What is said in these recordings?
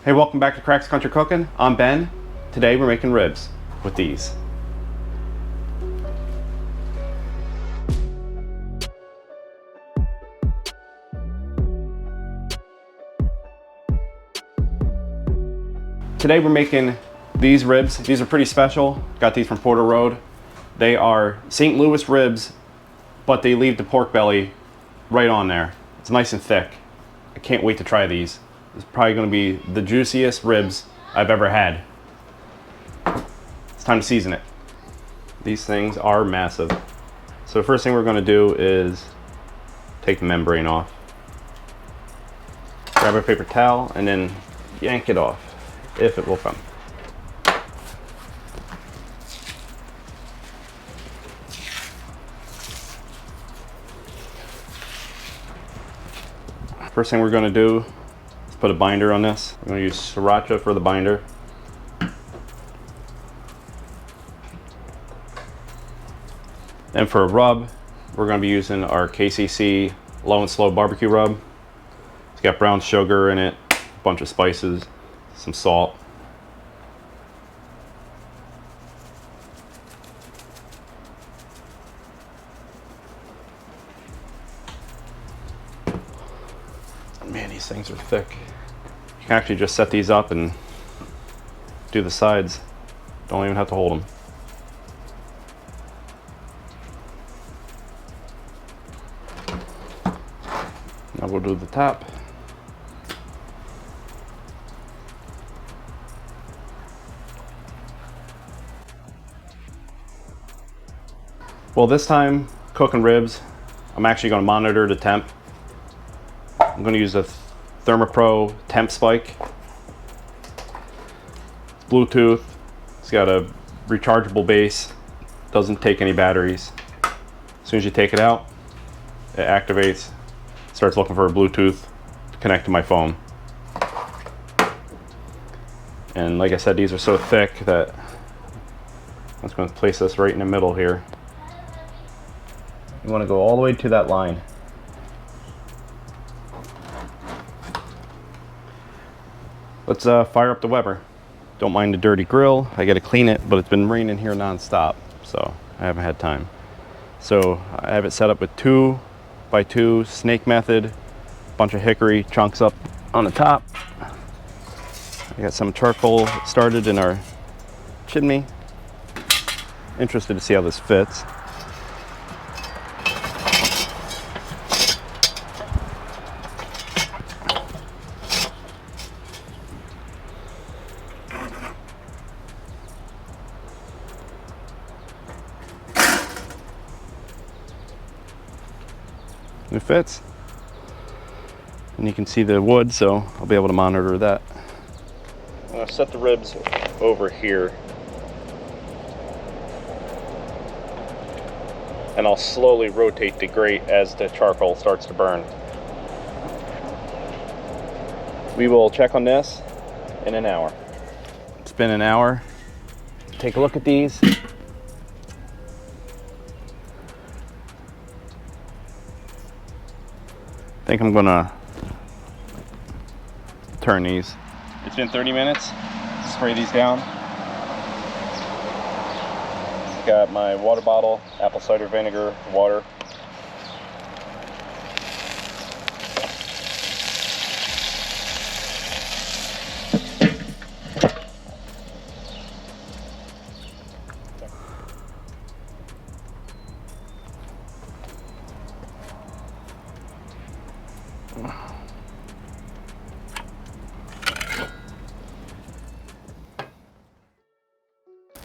Hey, welcome back to Cracks Country Cooking. I'm Ben. Today we're making ribs with these. Today we're making these ribs. These are pretty special. Got these from Porter Road. They are St. Louis ribs, but they leave the pork belly right on there. It's nice and thick. I can't wait to try these. It's probably going to be the juiciest ribs I've ever had. It's time to season it. These things are massive. So the first thing we're going to do is take the membrane off. Grab a paper towel and then yank it off, if it will come. First thing we're going to do is put a binder on this. I'm going to use sriracha for the binder. Then for a rub, we're going to be using our KCC low and slow barbecue rub. It's got brown sugar in it, a bunch of spices, some salt. Man, these things are thick. You can actually just set these up and do the sides. Don't even have to hold them. Now we'll do the top. Well, this time cooking ribs, I'm actually going to monitor the temp. I'm going to use a Thermopro temp spike. It's Bluetooth. It's got a rechargeable base. Doesn't take any batteries. As soon as you take it out, it activates. Starts looking for a Bluetooth to connect to my phone. And like I said, these are so thick that I'm just going to place this right in the middle here. You want to go all the way to that line. Let's fire up the Weber. Don't mind the dirty grill. I got to clean it, but it's been raining here non-stop, so I haven't had time. So I have it set up with 2x2 snake method, bunch of hickory chunks up on the top. I got some charcoal started in our chimney. Interested to see how this fits. It fits, and you can see the wood, so I'll be able to monitor that. I'm going to set the ribs over here, and I'll slowly rotate the grate as the charcoal starts to burn. We will check on this in an hour. It's been an hour. Take a look at these. I think I'm gonna turn these. It's been 30 minutes. Spray these down. Got my water bottle, apple cider vinegar, water.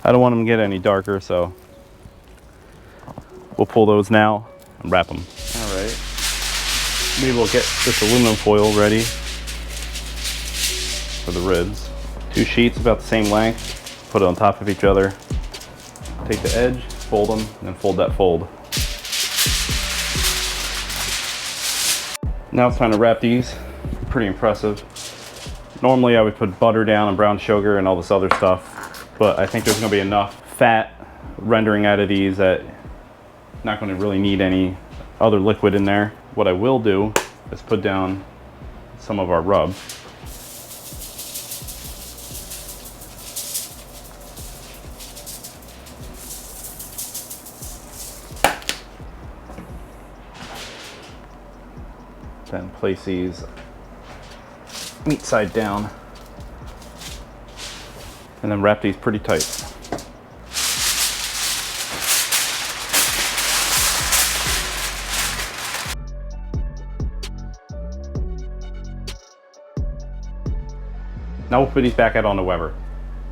I don't want them to get any darker, so we'll pull those now and wrap them. All right. We will get this aluminum foil ready for the ribs. 2 sheets about the same length, put it on top of each other. Take the edge, fold them, and then fold that fold. Now it's time to wrap these. Pretty impressive. Normally I would put butter down and brown sugar and all this other stuff, but I think there's going to be enough fat rendering out of these that not going to really need any other liquid in there. What I will do is put down some of our rub. Then place these meat side down. And then wrap these pretty tight. Now we'll put these back out on the Weber.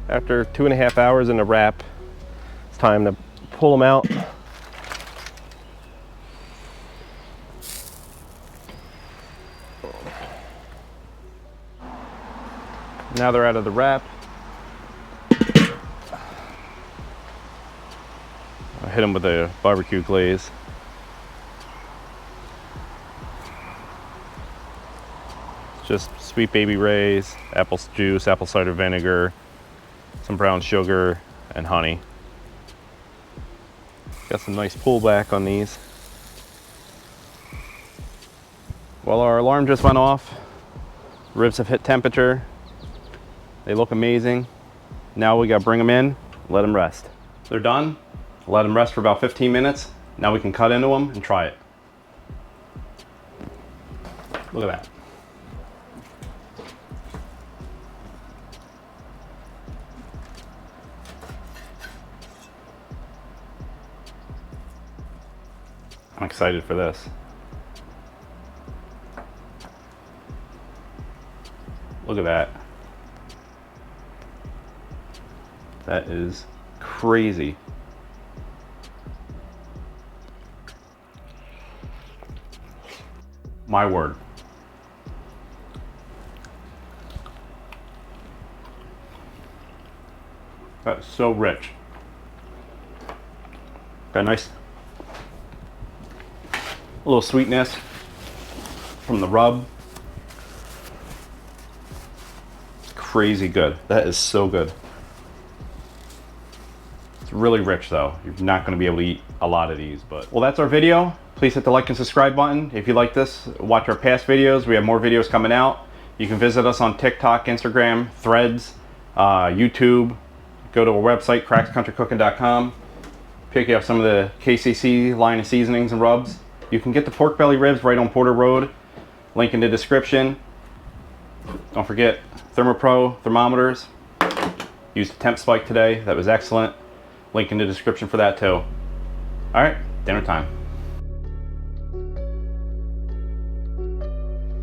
After 2.5 hours in the wrap, it's time to pull them out. Now they're out of the wrap. I hit them with a BBQ Glaze. Just sweet baby rays, apple juice, apple cider vinegar, some brown sugar, and honey. Got some nice pullback on these. Well, our alarm just went off. Ribs have hit temperature. They look amazing. Now we gotta bring them in, let them rest. They're done. Let them rest for about 15 minutes. Now we can cut into them and try it. Look at that. I'm excited for this. Look at that. That is crazy. My word. That's so rich. Got a nice little sweetness from the rub. It's crazy good. That is so good. It's really rich though. You're not going to be able to eat a lot of these, but well, that's our video. Please hit the like and subscribe button. If you like this, watch our past videos. We have more videos coming out. You can visit us on TikTok, Instagram, Threads, YouTube. Go to our website, crackscountrycooking.com. Pick up some of the KCC line of seasonings and rubs. You can get the pork belly ribs right on Porter Road. Link in the description. Don't forget ThermoPro thermometers. Used a temp spike today. That was excellent. Link in the description for that too. All right, dinner time.